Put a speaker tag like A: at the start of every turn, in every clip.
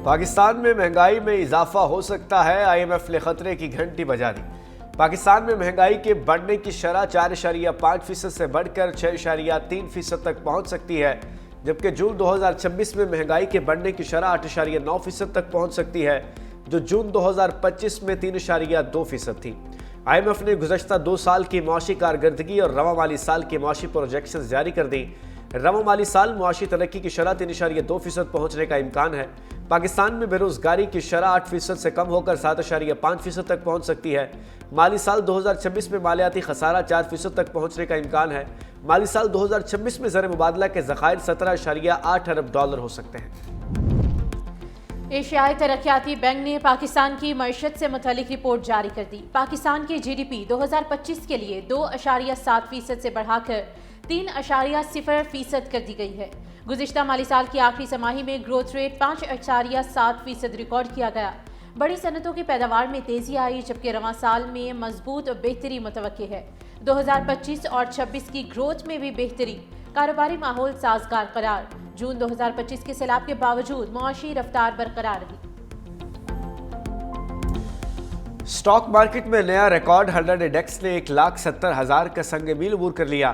A: पाकिस्तान में महंगाई में इजाफा हो सकता है, IMF ने खतरे की घंटी बजा दी। पाकिस्तान में महंगाई के बढ़ने की शरह 4.5% से बढ़कर 6.3% तक पहुंच सकती है, जबकि जून 2026 में महंगाई के बढ़ने की शरह 8.9% तक पहुंच सकती है, जो जून 2025 में 3.2% थी। IMF ने गुज़श्ता 2 साल की मुआशी कारकर्दगी और रवा माली साल के मुआशी प्रोजेक्शंस जारी कर दी। रवा माली साल मुआशी तरक्की की शरह 3.2% पहुंचने का इम्कान है। पाकिस्तान में बेरोजगारी की शरह 8% से कम होकर 7.5% तक पहुंच सकती है। माली साल 2026 में मालियाती खसारा 4% तक पहुंचने का इम्कान है। माली साल 2026 में ज़र मुबादला के ज़खायर 17.8 अरब डॉलर हो सकते हैं।
B: एशियाई तरक्याती बैंक ने पाकिस्तान की मईशत से मुतल्लिक रिपोर्ट जारी कर दी। पाकिस्तान की GDP 2025 के लिए 2.7% से बढ़ाकर 3.0% कर दी गई है। गुज़िश्ता माली साल की आखिरी तिमाही में ग्रोथ रेट 5.7% रिकॉर्ड किया गया। बड़ी सनतों की पैदावार में तेजी आई, जबकि रवां साल में मजबूत बेहतरी मुतवक्की है। 2025 और 26 की ग्रोथ में भी बेहतरी, कारोबारी माहौल साजगार करार। जून 2025 के सैलाब के बावजूद मुआशी रफ्तार बरकरार रही।
A: स्टॉक मार्केट में नया रिकॉर्ड 100 इंडेक्स ने 1,70,000 का संग मील अबूर कर लिया।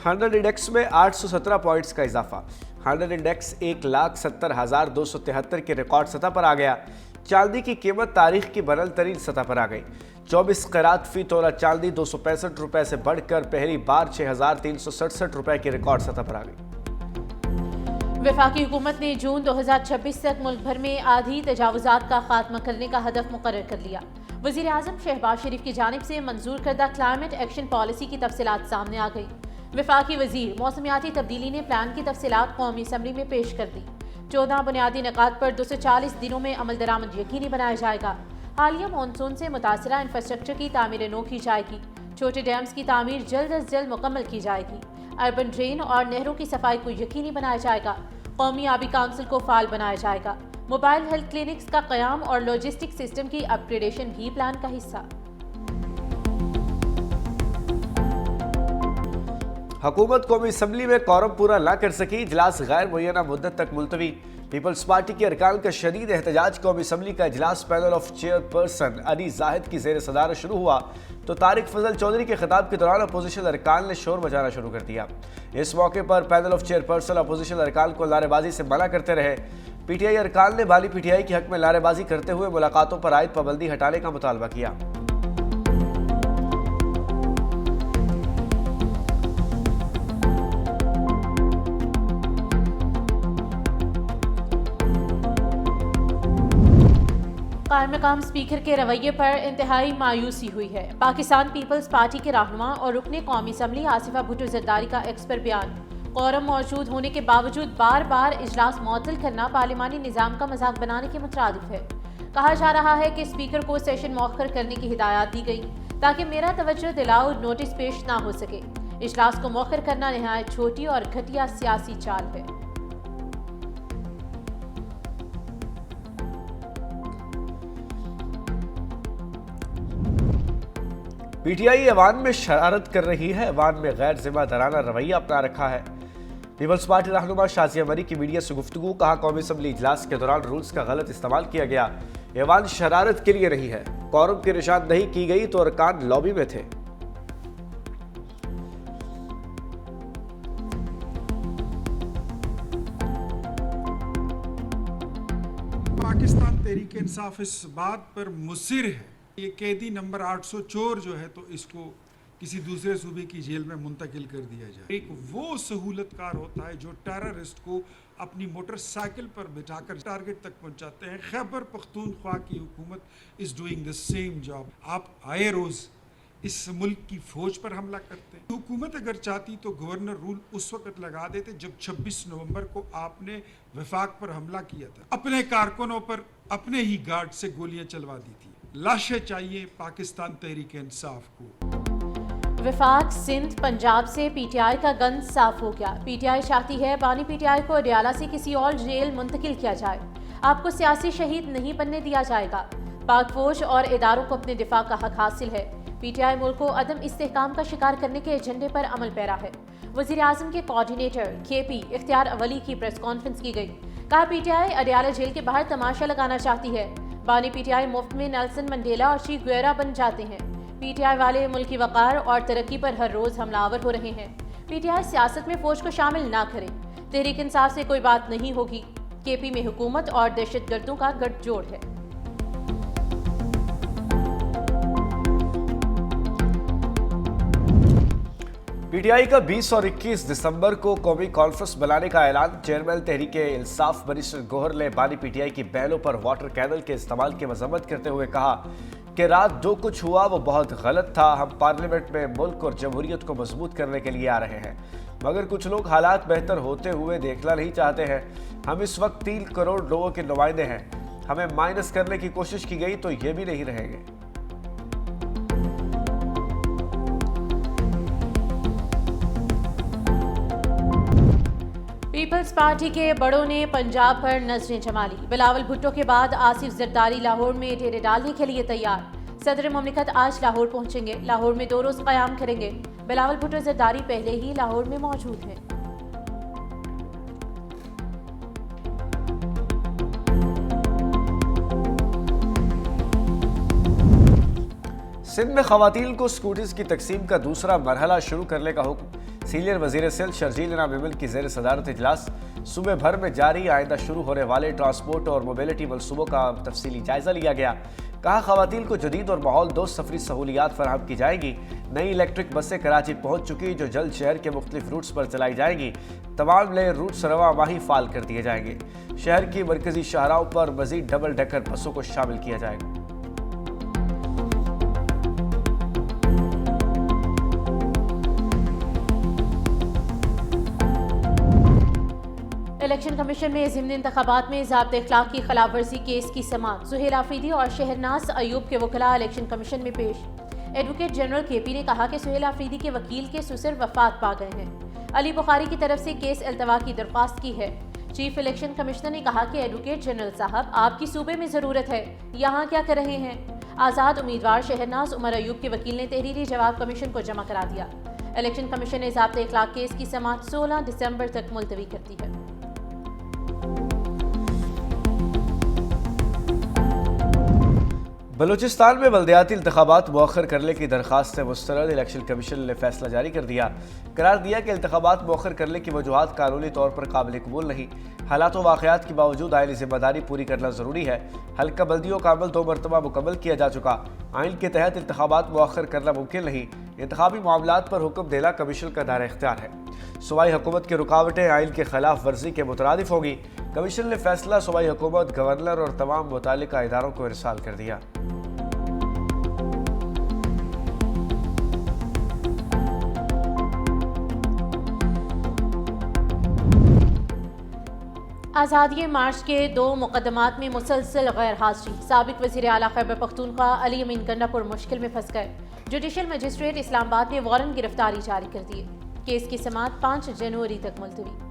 A: 100 इंडेक्स में 817 पॉइंट्स का इजाफा। 100 इंडेक्स 1,70,273 के रिकॉर्ड सतह पर आ गया। चांदी की कीमत तारीख की बनल तरीन सतह पर आ गई। 24 क़रात फी तोला चांदी 265 रुपए से बढ़कर पहली बार 6,367 रुपए की रिकॉर्ड सतह पर आ गई।
B: वफाकी हुकूमत ने जून 2026 तक मुल्क भर में आधी तजावुजात का खात्मा करने का हदफ मुकर्रर कर लिया। वज़ीर आज़म शहबाज शरीफ की जानिब से मंजूर करदा क्लाइमेट एक्शन पॉलिसी की तफसीलात सामने आ गई। वफाकी वज़ीर मौसमियाती तब्दीली ने प्लान की तफसीलात कौमी असम्बली में पेश कर दी। 14 बुनियादी निकात पर 240 दिनों में अमल दरामद यकीनी बनाया जाएगा। हालिया मानसून से मुतासरा इंफ्रास्ट्रक्चर की तामीर नो की जाएगी। छोटे डैम्स की तामीर जल्द अज जल्द मुकम्मल की जाएगी। अर्बन ड्रेन और नहरों की सफाई को यकीनी बनाया जाएगा। कौमी आबी काउंसिल को फाल बनाया जाएगा। मोबाइल हेल्थ क्लिनिक्स का क़याम और लॉजिस्टिक सिस्टम की अपग्रेडेशन भी प्लान का हिस्सा।
A: हुकूमत कौमी असम्बली में कोरम पूरा न कर सकी, इजलास गैर मुय्यना मुद्दत तक मुलतवी। पीपल्स पार्टी के अरकान का शदीद एहतजाज। कौमी असम्बली का इजलास panel of chairperson Ali Zahid की जेर सदारत शुरू हुआ तो तारिक फजल चौधरी के खिताब के दौरान अपोजिशन अरकान ने शोर मचाना शुरू कर दिया। इस मौके पर पैनल ऑफ चेयरपर्सन अपोजिशन अरकान को नारेबाजी से मना करते रहे। PTI अरकान ने बानी PTI के हक में नारेबाजी करते हुए मुलाकातों पर आयद पाबंदी हटाने का मुतालबा किया।
B: क़ायम-मक़ाम स्पीकर के रवैये पर इंतहाई मायूसी हुई है। पाकिस्तान पीपल्स पार्टी के रहनुमा और रुकने कौमी असम्बली आसिफा भुट्टो जरदारी का एक्स पर बयान। कोरम मौजूद होने के बावजूद बार बार इजलास मुअत्तल करना पार्लिमानी निज़ाम का मजाक बनाने के मुतरादिफ है। कहा जा रहा है कि स्पीकर को सेशन मौखर करने की हिदायत दी गई ताकि मेरा तवज्जो दिलाओ नोटिस पेश ना हो सके। इजलास को मौखर करना नहायत छोटी और घटिया सियासी चाल है।
A: PTI ऐवान में शरारत कर रही है। ऐवान में गैर जिम्मेदाराना रवैया अपना रखा है। पीपल्स पार्टी रहनुमा शाजिया मरी की मीडिया से गुफ्तगू। कहा कौमी असम्बली इजलास के दौरान रूल्स का गलत इस्तेमाल किया गया। ऐवान शरारत के लिए नहीं है। कोरम की निशान नहीं की गई तो अरकान लॉबी में थे।
C: पाकिस्तान तहरीक इंसाफ इस बात पर मुसिर है ये कैदी नंबर 800 चोर जो है तो इसको किसी दूसरे सूबे की जेल में मुंतकिल कर दिया जाए। एक वो सहूलतकार होता है जो टेररिस्ट को अपनी मोटरसाइकिल पर बिठाकर टारगेट तक पहुंचाते हैं। खैबर पख्तूनख्वा की हुकूमत is doing the same job. आप आए रोज इस मुल्क की फौज पर हमला करते हैं। हुकूमत अगर चाहती तो गवर्नर रूल उस वक्त लगा देते जब 26 नवंबर को आपने वफाक पर हमला किया था। अपने कारकुनों पर अपने ही गार्ड से गोलियां चलवा दी थी। लाशें चाहिए पाकिस्तान तहरीक इंसाफ को।
B: वफाक सिंध पंजाब से PTI का गंद साफ हो गया। PTI चाहती है बानी PTI को अडियाला से किसी और जेल मुंतकिल किया जाए। आपको सियासी शहीद नहीं बनने दिया जाएगा। पाक फौज और इदारों को अपने दिफा का हक हासिल है। PTI मुल्क को अदम इस्तेहकाम का शिकार करने के एजेंडे पर अमल पैरा है। वज़ीर आज़म के कोऑर्डिनेटर KP इख्तियार अवली की प्रेस कॉन्फ्रेंस की गई। कहा पीटीआई अडयाला जेल के बाहर तमाशा लगाना चाहती है। बानी पीटीआई मुफ्त में नेल्सन मंडेला और ची गुएरा बन जाते हैं। पीटीआई वाले मुल्क की वकार और तरक्की पर हर रोज हमलावर हो रहे हैं। पीटीआई सियासत में फौज को शामिल ना करे। तहरीक इंसाफ से कोई बात नहीं होगी। केपी में हुकूमत और दहशतगर्दों का गठजोड़ है।
A: पीटीआई का 20 और 21 दिसंबर को कौमी कॉन्फ्रेंस बुलाने का ऐलान। चेयरमैन तहरीक इंसाफ बैरिस्टर गोहर ने बानी पीटीआई की बैनों पर वाटर कैनल के इस्तेमाल की मजम्मत करते हुए कहा कि रात जो कुछ हुआ वो बहुत गलत था। हम पार्लियामेंट में मुल्क और जमहूरियत को मजबूत करने के लिए आ रहे हैं, मगर कुछ लोग हालात बेहतर होते हुए देखना नहीं चाहते हैं। हम इस वक्त 3 करोड़ लोगों के नुमाइंदे हैं। हमें माइनस करने की कोशिश की गई तो ये भी नहीं रहेंगे।
B: पीपल्स पार्टी के बड़ों ने पंजाब पर नजरें जमा ली। बिलावल भुट्टो के बाद आसिफ जरदारी लाहौर में डेरे डालने के लिए तैयार। सदर मुमलिकत आज लाहौर पहुंचेंगे। लाहौर में 2 रोज क़याम करेंगे। बिलावल भुट्टो जरदारी पहले ही लाहौर में मौजूद हैं।
A: सिंध में खवातीन को स्कूटीज की तकसीम का दूसरा मरहला शुरू करने का हुक्म। सीनियर वजीर सिंध शर्जील इनाम अमीन की ज़ेर सदारत इजलास। सूबे भर में जारी आइंदा शुरू होने वाले ट्रांसपोर्ट और मोबिलिटी मनसूबों का तफसीली जायजा लिया गया। कहा खवातीन को जदीद और माहौल दोस्त सफरी सहूलियात फराहम की जाएगी। नई इलेक्ट्रिक बसें कराची पहुंच चुकी जो जल्द शहर के मुख्तलिफ रूट्स पर चलाई जाएंगी। तमाम नए रूट्स रवा माही फाल कर दिए जाएंगे। शहर की मरकजी शाहराहों पर मजीद डबल डेकर बसों को शामिल किया जाएगा।
B: इलेक्शन कमीशन में ज़िमनी इंतखाबात में ज़ाब्ते इख्लाक की खिलाफ वर्जी केस की समाअत। सुहेल आफरीदी और शहरनाज अयूब के वकला इलेक्शन कमीशन में पेश। एडवोकेट जनरल केपी ने कहा कि सुहेल आफरीदी के वकील के सुसर वफात पा गए हैं। अली बुखारी की तरफ से केस अल्तवा की दरख्वास्त की है। चीफ इलेक्शन कमिश्नर ने कहा कि एडवोकेट जनरल साहब आपकी सूबे में ज़रूरत है, यहाँ क्या कर रहे हैं। आज़ाद उम्मीदवार शहरनाज उमर अयूब के वकील ने तहरीरी जवाब कमीशन को जमा करा दिया। इलेक्शन कमीशन ने ज़ाब्ते इख्लाक केस की समाअत 16 दिसंबर तक मुलतवी कर दी है।
A: बलूचिस्तान में बल्दियाती इंतखाबात मौखर करने की दरख्वास्त से मुस्तरद इलेक्शन कमीशन ने फैसला जारी कर दिया। करार दिया कि इंतखाबात मौखर करने की वजूहात कानूनी तौर पर काबिल कबूल नहीं। हालात व वाक़यात के बावजूद आईनी जिम्मेदारी पूरी करना ज़रूरी है। हल्का बल्दियों का अमल 2 मरतबा मुकम्मल किया जा चुका। आइन के तहत इंतखाबात मौखर करना मुमकिन नहीं। इंतखाबी मामलात पर हुक्म देना कमीशन का दायरा इख्तियार है। सूबाई हुकूमत की रुकावटें आइन के खिलाफ वर्जी के मुतरादिफ होगी। कमीशन ने फैसला सूबाई हुकूमत, गवर्नर और तमाम मुतालिका इदारों को इरसाल कर दिया।
B: आज़ादी मार्च के 2 मुकदमात में मुसलसल गैर हाजिरी। साबिक वज़ीर आला खैबर पख्तूनख्वा अली अमीन गन्नापुर मुश्किल में फंस गए। जुडिशल मजिस्ट्रेट इस्लामाबाद ने वारंट गिरफ्तारी जारी कर दिए। केस की समाअत 5 जनवरी तक मुलतवी।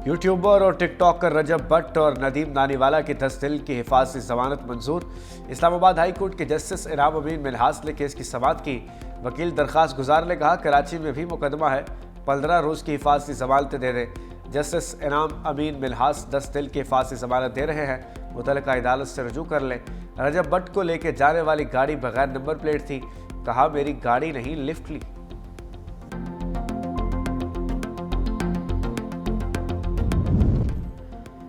A: यूट्यूबर और टिकटॉकर रजब भट्ट और नदीम नानीवाला की 10 दिन की हिफाजती जमानत मंजूर। इस्लामाबाद हाई कोर्ट के जस्टिस इनाम अमीन मिन्हास ने केस की समाअत की। वकील दरख्वास्त गुजार ने कहा कराची में भी मुकदमा है, 15 रोज़ की हिफाजती जमानतें दे दें। जस्टिस इनाम अमीन मिन्हास 10 दिन की हिफाजती जमानत दे रहे हैं। मुतल्लिका अदालत से रजू कर लें। रजब भट्ट को लेके जाने वाली गाड़ी बगैर नंबर प्लेट थी। कहा मेरी गाड़ी नहीं, लिफ्ट ली।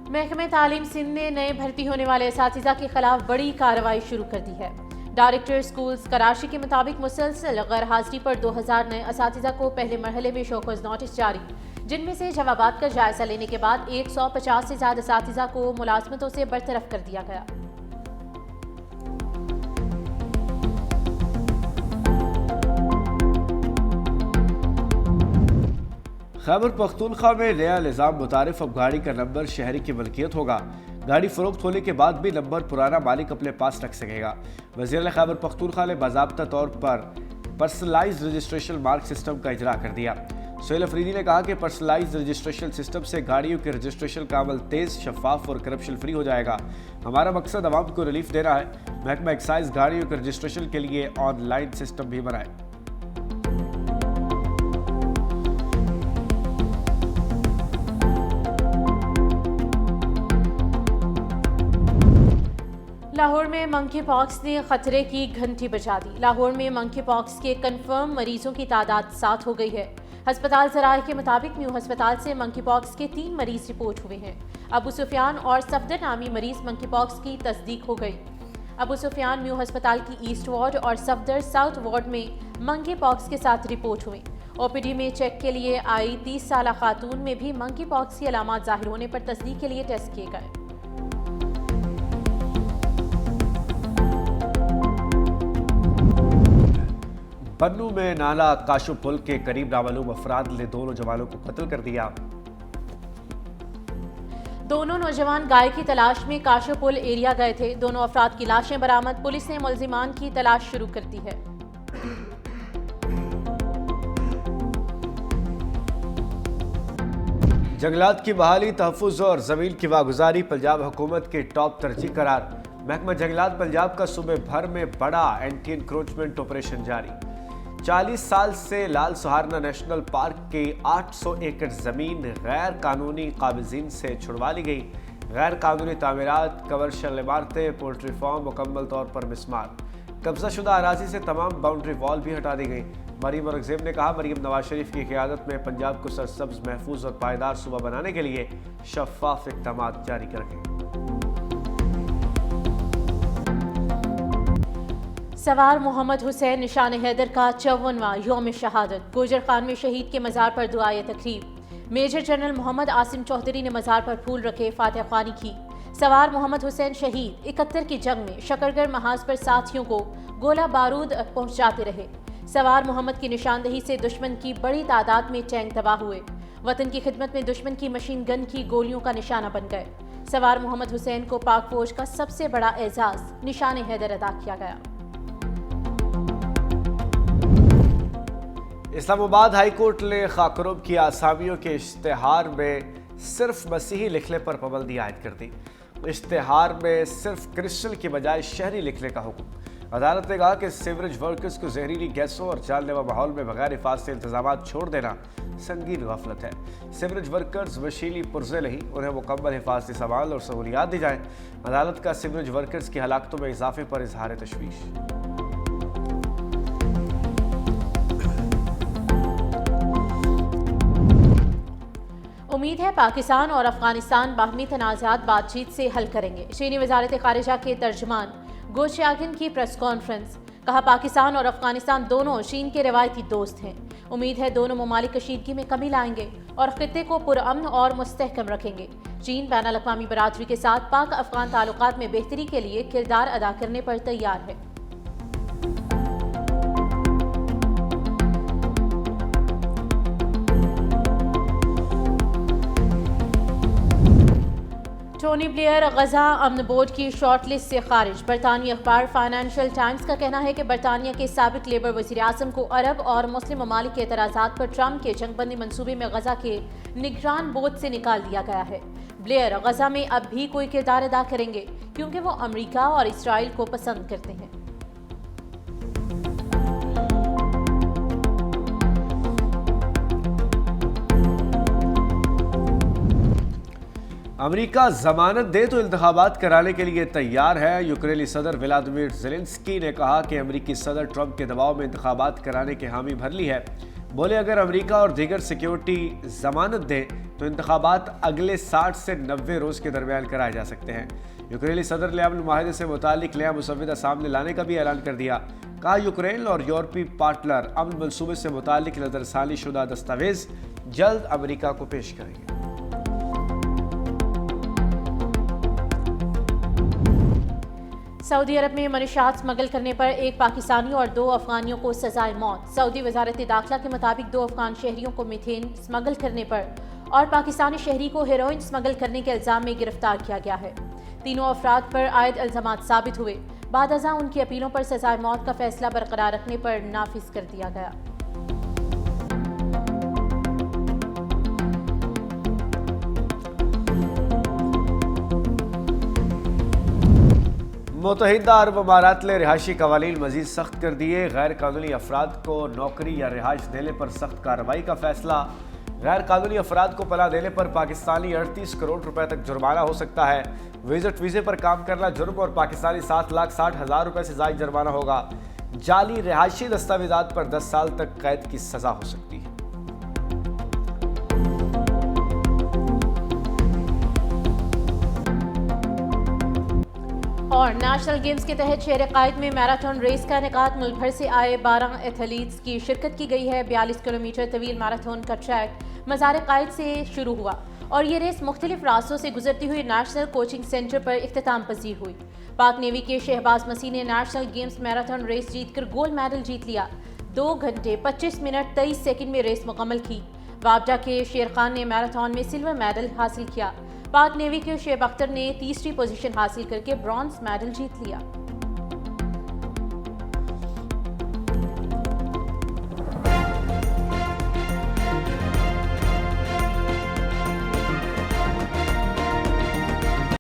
B: महकमे तालीम सिंध ने नए भर्ती होने वाले असातिज़ा के खिलाफ बड़ी कार्रवाई शुरू कर दी है। डायरेक्टर स्कूल्स कराची के मुताबिक मुसलसल गैर हाजिरी पर 2000 नए असातिज़ा को पहले मरहले में शोकॉज नोटिस जारी, जिनमें से जवाबात का जायजा लेने के बाद 150 से ज़्यादा असातिज़ा को मुलाजमतों से बरतरफ कर दिया गया।
A: खैबर पख्तूनख्वा में नया निज़ाम मुतारिफ। अब गाड़ी का नंबर शहरी की मलकियत होगा। गाड़ी फरोख्त होने के बाद भी नंबर पुराना मालिक अपने पास रख सकेगा। वज़ीर खैबर पख्तूनख्वा ने बाज़ाब्ता तौर पर पर्सनलाइज्ड रजिस्ट्रेशन मार्क सिस्टम का इजरा कर दिया। सोहेल अफरीदी ने कहा कि पर्सनलाइज्ड रजिस्ट्रेशन सिस्टम से गाड़ियों के रजिस्ट्रेशन का अमल तेज, शफाफ और करप्शन फ्री हो जाएगा। हमारा मकसद आवाम को रिलीफ देना है। महकमा एक्साइज गाड़ियों के रजिस्ट्रेशन के लिए ऑनलाइन सिस्टम भी बनाए।
B: लाहौर में मंकी पॉक्स ने खतरे की घंटी बजा दी। लाहौर में मंकी पॉक्स के कंफर्म मरीजों की तादाद 7 हो गई है। अस्पताल ज़राए के मुताबिक न्यू अस्पताल से मंकी पॉक्स के 3 मरीज रिपोर्ट हुए हैं। अबू सुफियान और सफदर नामी मरीज मंकी पॉक्स की तस्दीक हो गई। अबू सुफियान न्यू अस्पताल की ईस्ट वार्ड और सफदर साउथ वार्ड में मंकी पॉक्स के साथ रिपोर्ट हुई। ओपीडी में चेक के लिए आई 30 साला खातून में भी मंकी पॉक्स की अलामात जाहिर होने पर तस्दीक के लिए टेस्ट किए गए।
A: बन्नू में नाला काशु पुल के करीब नामालूम अफराद ने 2 नौजवानों को कत्ल कर दिया।
B: दोनों नौजवान गाय की तलाश में काशु पुल एरिया गए थे। दोनों अफराद की लाशें बरामद। पुलिस ने मुल्जिमान की तलाश शुरू कर दी है।
A: जंगलात की बहाली, तहफ़्फ़ुज़ और ज़मीन की वागुजारी पंजाब हुकूमत के टॉप तरजीह करार। महकमा जंगलात पंजाब का सूबे भर में बड़ा एंटी इंक्रोचमेंट ऑपरेशन जारी। 40 साल से लाल सहारना नेशनल पार्क के 800 एकड़ ज़मीन गैर कानूनी काबिज़ीन से छुड़वा ली गई। गैर कानूनी तामीरात, कमर्शियल इमारतें, पोल्ट्री फार्म मुकम्मल तौर पर मिसमार। कब्जा शुदा अराजी से तमाम बाउंड्री वॉल भी हटा दी गई। मरीम औरंगज़ेब ने कहा, मरीम नवाज शरीफ की क़यादत में पंजाब को सरसब्ज, महफूज और पायदार सूबा बनाने के लिए शफाफ इक़दाम जारी करेंगे।
B: सवार मोहम्मद हुसैन निशान हैदर का 54वां यौम शहादत। गोजर खान में शहीद के मज़ार पर दुआए तकरीब। मेजर जनरल मोहम्मद आसिम चौधरी ने मज़ार पर फूल रखे, फातिहा ख्वानी की। सवार मोहम्मद हुसैन शहीद 71 की जंग में शकरगढ़ महाज पर साथियों को गोला बारूद पहुंचाते रहे। सवार मोहम्मद की निशानदही से दुश्मन की बड़ी तादाद में टैंक तबाह हुए। वतन की खिदमत में दुश्मन की मशीन गन की गोलियों का निशाना बन गए। सवार मोहम्मद हुसैन को पाक फौज का सबसे बड़ा एजाज निशान हैदर अदा किया गया।
A: इस्लामाबाद हाई कोर्ट ने खाकरुब की आसामियों के इश्तेहार में सिर्फ मसीही लिखने पर पाबंदी आयद कर दी। इश्तेहार में सिर्फ क्रिश्चियन की बजाय शहरी लिखने का हुक्म। अदालत ने कहा कि सीवरेज वर्कर्स को जहरीली गैसों और जानलेवा माहौल में बगैर हिफाजत इंतजाम छोड़ देना संगीन गफलत है। सीवरेज वर्कर्स वशीली पुर्जे नहीं, उन्हें मुकम्मल हिफाजती सामान और सहूलियात दी जाए। अदालत का सीवरेज वर्कर्स की हलाकतों में इजाफे पर इजहार तशवीश।
B: उम्मीद है पाकिस्तान और अफगानिस्तान बाहमी तनाज़ात बातचीत से हल करेंगे। चीनी वजारत खारिजा के तर्जमान गो शियागिन की प्रेस कॉन्फ्रेंस। कहा, पाकिस्तान और अफगानिस्तान दोनों चीन के रिवायती दोस्त हैं। उम्मीद है दोनों ममालिक कशीदगी में कमी लाएंगे और खित्ते को पुरअमन और मुस्तहकम रखेंगे। चीन बैन अल-अक़वामी बरादरी के साथ पाक अफगान ताल्लुकात में बेहतरी के लिए किरदार अदा करने पर तैयार है। टोनी ब्लेयर गजा अमन बोर्ड की शॉर्टलिस्ट से खारिज। बरतानी अखबार फाइनेंशियल टाइम्स का कहना है कि बरतानिया के साबिक लेबर वज़ीर आज़म को अरब और मुस्लिम ममालिक के एतराज़ात पर ट्रंप के जंगबंदी मंसूबे में गजा के निगरान बोर्ड से निकाल दिया गया है। ब्लेयर गजा में अब भी कोई किरदार अदा करेंगे क्योंकि वो अमरीका और इसराइल को पसंद करते हैं।
A: अमेरिका जमानत दे तो इंतखाबात कराने के लिए तैयार है। यूक्रेनी सदर व्लादिमीर ज़ेलेंस्की ने कहा कि अमेरिकी सदर ट्रंप के दबाव में इंतखाबात कराने की हामी भर ली है। बोले, अगर अमेरिका और दीगर सिक्योरिटी जमानत दें तो इंतखाबात अगले 60 से 90 रोज़ के दरमियान कराए जा सकते हैं। यूक्रेनी सदर ने अमन मुआहदे से मुतालिक नया मुसव्विदा सामने लाने का भी ऐलान कर दिया। कहा, यूक्रेन और यूरोपीय पार्टनर अमन मनसूबे से मुतालिक नजरसानी शुदा दस्तावेज जल्द अमेरिका को पेश करेंगे।
B: सऊदी अरब में मनुष्यात स्मगल करने पर एक पाकिस्तानी और 2 अफगानियों को सजाए मौत। सऊदी वजारत दाखिला के मुताबिक 2 अफगान शहरियों को मीथेन स्मगल करने पर और पाकिस्तानी शहरी को हेरोइन स्मगल करने के इल्जाम में गिरफ्तार किया गया है। तीनों अफराद पर आयद इल्जामात साबित हुए। बाद अज़ां उनकी अपीलों पर सजाए मौत का फैसला बरकरार रखने पर नाफिज कर दिया गया।
A: मुत्तहिदा अरब अमारात ने रिहायशी कवानीन मजीद सख्त कर दिए। गैर कानूनी अफराद को नौकरी या रिहाइश देने पर सख्त कार्रवाई का फैसला। गैर कानूनी अफराद को पनाह देने पर पाकिस्तानी 38 करोड़ रुपए तक जुर्माना हो सकता है। विजिट वीजे पर काम करना जुर्म और पाकिस्तानी 7,60,000 रुपए से ज़ायद जुर्माना होगा। जाली रिहायशी दस्तावेजात पर 10 साल तक कैद की सजा हो सकती है।
B: और नेशनल गेम्स के तहत शहर कायद में मैराथन रेस का इनेकाद। मुल्क भर से आए 12 एथलीट्स की शिरकत की गई है। 42 किलोमीटर तवील मैराथन का ट्रैक मज़ार कायद से शुरू हुआ और ये रेस मुख्तलिफ रास्तों से गुजरती हुई नेशनल कोचिंग सेंटर पर इख्तिताम पजीर हुई। पाक नेवी के शहबाज मसीह ने नेशनल गेम्स मैराथन रेस जीतकर गोल्ड मेडल जीत लिया। 2 घंटे 25 मिनट 23 सेकंड में रेस मुकम्मल की। वाबडा के शेर खान ने मैराथन में सिल्वर मेडल हासिल किया। पाक नेवी के शेब अख्तर ने तीसरी पोजीशन हासिल करके ब्रॉन्ज मेडल जीत लिया।